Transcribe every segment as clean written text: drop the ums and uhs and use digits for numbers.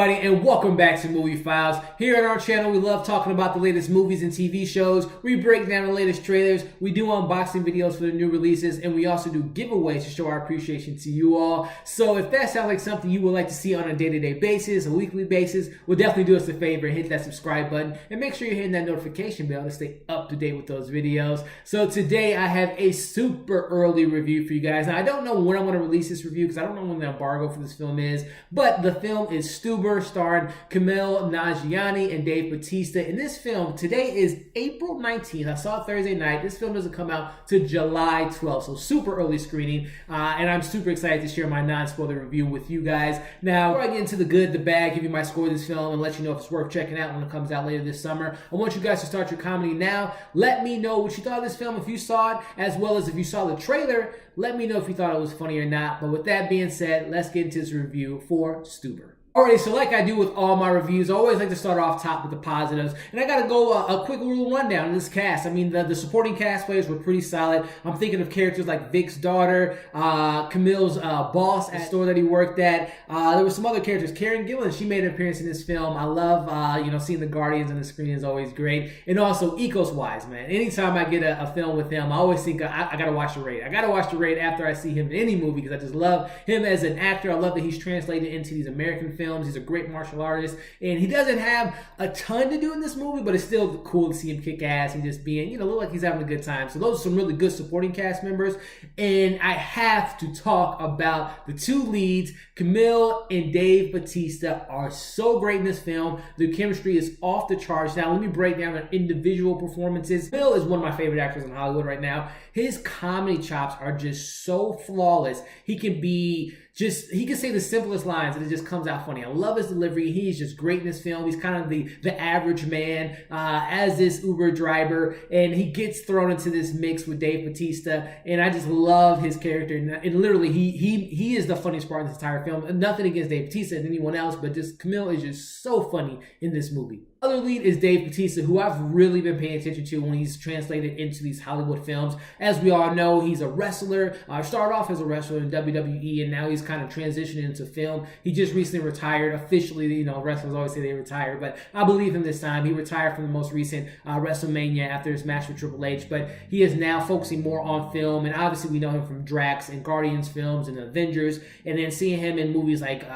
everybody, and welcome back to Movie Files. Here on our channel, we love talking about the latest movies and TV shows. We break down the latest trailers. We do unboxing videos for the new releases, and we also do giveaways to show our appreciation to you all. So if that sounds like something you would like to see on a day-to-day basis, a weekly basis, well, definitely do us a favor and hit that subscribe button, and make sure you're hitting that notification bell to stay up to date with those videos. So today, I have a super early review for you guys. Now, I don't know when I'm going to release this review because I don't know when the embargo for this film is, but the film is Stuber, starring Kumail Nanjiani and Bautista. In this film, today is April 19th. I saw it Thursday night. This film doesn't come out to July 12th, so super early screening. And I'm super excited to share my non-spoiler review with you guys. Now, before I get into the good, the bad, give you my score of this film, and let you know if it's worth checking out when it comes out later this summer, I want you guys to start your comedy now. Let me know what you thought of this film if you saw it, as well as if you saw the trailer. Let me know if you thought it was funny or not. But with that being said, let's get into this review for Stuber. Alright, so like I do with all my reviews, I always like to start off top with the positives. And I gotta go a quick little rundown of this cast. I mean, the supporting cast players were pretty solid. I'm thinking of characters like Vic's daughter, Camille's boss at the store that he worked at. There were some other characters. Gillan, she made an appearance in this film. I love, seeing the Guardians on the screen is always great. And also, Iko Uwais, man. Anytime I get a film with him, I always think I gotta watch The Raid. I gotta watch The Raid after I see him in any movie because I just love him as an actor. I love that he's translated into these American films. He's a great martial artist, and he doesn't have a ton to do in this movie, but it's still cool to see him kick ass and just being, look like he's having a good time. So those are some really good supporting cast members, and I have to talk about the two leads. Kumail and Bautista are so great in this film. The chemistry is off the charts. Now, let me break down their individual performances. Kumail is one of my favorite actors in Hollywood right now. His comedy chops are just so flawless. He can say the simplest lines and it just comes out funny. I love his delivery. He's just great in this film. He's kind of the average man as this Uber driver, and he gets thrown into this mix with Bautista, and I just love his character. And literally, he is the funniest part of this entire film. And nothing against Bautista and anyone else, but just Kumail is just so funny in this movie. Other lead is Bautista, who I've really been paying attention to when he's translated into these Hollywood films. As we all know, he's a wrestler. Started off as a wrestler in WWE, and now he's kind of transitioning into film. He just recently retired officially. Wrestlers always say they retire, but I believe him this time. He retired from the most recent WrestleMania after his match with Triple H, but he is now focusing more on film, and obviously we know him from Drax and Guardians films and Avengers, and then seeing him in movies like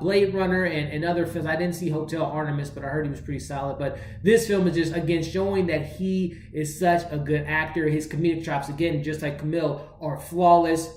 Blade Runner and other films. I didn't see Hotel Artemis, but I heard he was pretty solid. But this film is just, again, showing that he is such a good actor. His comedic chops, again, just like Kumail, are flawless.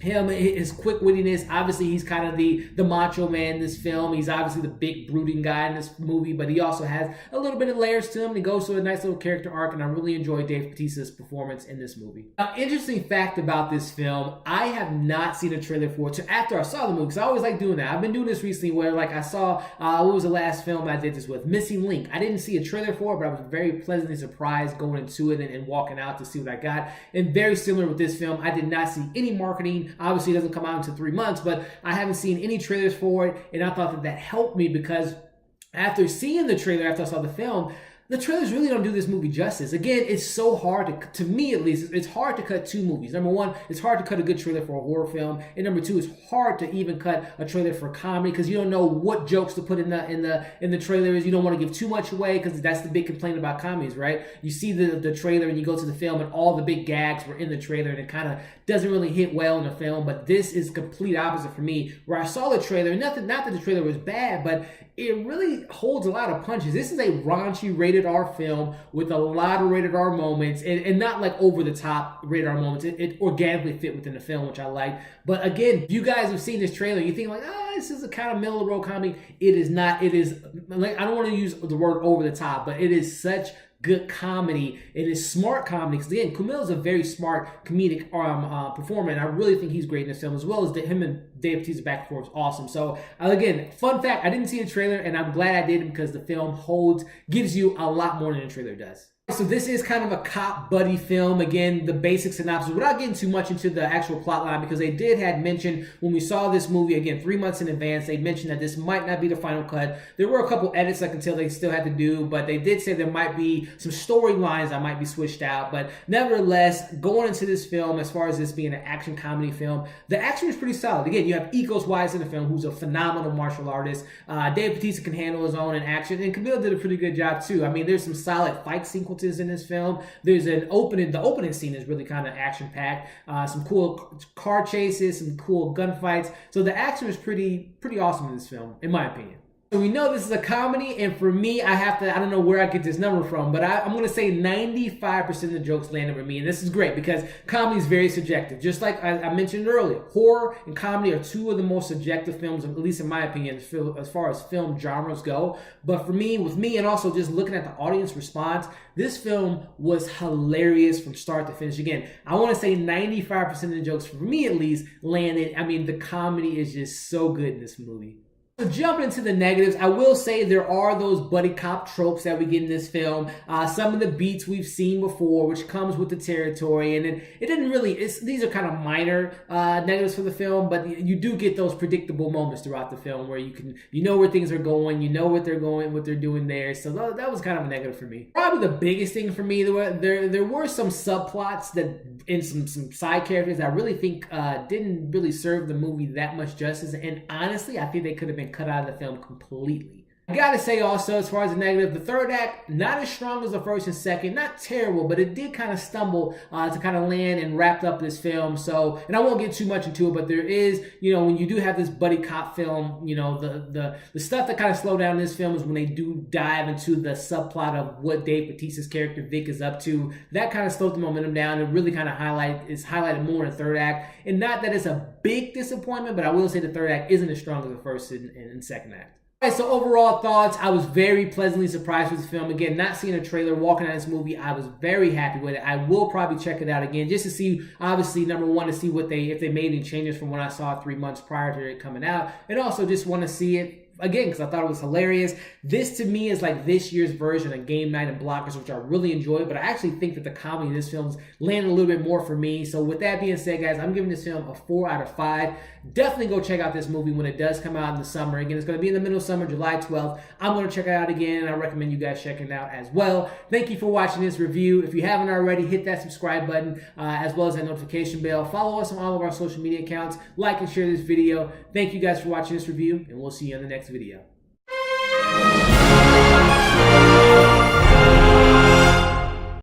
His quick wittiness, obviously he's kind of the macho man in this film. He's obviously the big brooding guy in this movie, but he also has a little bit of layers to him, and he goes through a nice little character arc, and I really enjoy Bautista's performance in this movie. Now, interesting fact about this film, I have not seen a trailer for it after I saw the movie, because I always like doing that. I've been doing this recently where I saw, what was the last film I did this with? Missing Link. I didn't see a trailer for it, but I was very pleasantly surprised going into it and walking out to see what I got. And very similar with this film, I did not see any marketing. Obviously, it doesn't come out until 3 months, but I haven't seen any trailers for it, and I thought that helped me because after seeing the trailer, after I saw the film, the trailers really don't do this movie justice. Again, it's so hard to me at least, it's hard to cut two movies. Number one, it's hard to cut a good trailer for a horror film, and number two, it's hard to even cut a trailer for comedy because you don't know what jokes to put in the trailers. You don't want to give too much away because that's the big complaint about comedies, right? You see the trailer and you go to the film and all the big gags were in the trailer, and it kind of doesn't really hit well in the film. But this is complete opposite for me, where I saw the trailer, not that the trailer was bad, but it really holds a lot of punches. This is a raunchy rated R film with a lot of rated R moments, and not like over the top rated R moments. It organically fit within the film, which I like. But again, if you guys have seen this trailer, you think this is a kind of middle of the road comedy. It is not. It is I don't want to use the word over the top, but it is such good comedy. It is smart comedy because again, Kumail is a very smart comedic performer, and I really think he's great in this film, as well as him and Bautista's back and forth is awesome. So again, fun fact, I didn't see the trailer, and I'm glad I did because the film gives you a lot more than the trailer does. So this is kind of a cop buddy film. Again, the basic synopsis, without getting too much into the actual plot line, because they had mentioned when we saw this movie, again, 3 months in advance, they mentioned that this might not be the final cut. There were a couple edits I can tell they still had to do, but they did say there might be some storylines that might be switched out. But nevertheless, going into this film, as far as this being an action comedy film, the action is pretty solid. Again, you have Iko Uwais in the film, who's a phenomenal martial artist. Dave Bautista can handle his own in action, and Kumail did a pretty good job too. I mean, there's some solid fight sequences in this film. There's an opening, the opening scene is really kind of action packed. Some cool car chases, some cool gunfights. So the action is pretty awesome in this film, in my opinion. So we know this is a comedy, and for me, I don't know where I get this number from, but I'm going to say 95% of the jokes landed with me, and this is great because comedy is very subjective. Just like I mentioned earlier, horror and comedy are two of the most subjective films, at least in my opinion, as far as film genres go. But for me, with me, and also just looking at the audience response, this film was hilarious from start to finish. Again, I want to say 95% of the jokes, for me at least, landed. I mean, the comedy is just so good in this movie. So jumping into the negatives, I will say there are those buddy cop tropes that we get in this film. Some of the beats we've seen before, which comes with the territory, and it didn't really. These are kind of minor negatives for the film, but you do get those predictable moments throughout the film where you know where things are going, you know what they're going, what they're doing there. So that was kind of a negative for me. Probably the biggest thing for me, there were some subplots and some side characters that I really think didn't really serve the movie that much justice, and honestly, I think they could have been cut out of the film completely. I gotta say also, as far as the negative, the third act, not as strong as the first and second, not terrible, but it did kind of stumble to kind of land and wrap up this film. So, and I won't get too much into it, but there is, when you do have this buddy cop film, the stuff that kind of slowed down this film is when they do dive into the subplot of what Dave Bautista's character Vic is up to. That kind of slowed the momentum down and really kind of highlighted more in the third act. And not that it's a big disappointment, but I will say the third act isn't as strong as the first and second act. So overall thoughts, I was very pleasantly surprised with the film. Again, not seeing a trailer, walking out of this movie, I was very happy with it. I will probably check it out again just to see, obviously, number one, to see if they made any changes from what I saw 3 months prior to it coming out, and also just want to see it again because I thought it was hilarious. This to me is like this year's version of Game Night and Blockers, which I really enjoyed, but I actually think that the comedy in this film landed a little bit more for me. So with that being said, guys, I'm giving this film a 4 out of 5. Definitely go check out this movie when it does come out in the summer. Again, it's going to be in the middle of summer, July 12th. I'm going to check it out again, and I recommend you guys checking it out as well. Thank you for watching this review. If you haven't already, hit that subscribe button as well as that notification bell. Follow us on all of our social media accounts. Like and share this video. Thank you guys for watching this review, and we'll see you in the next video.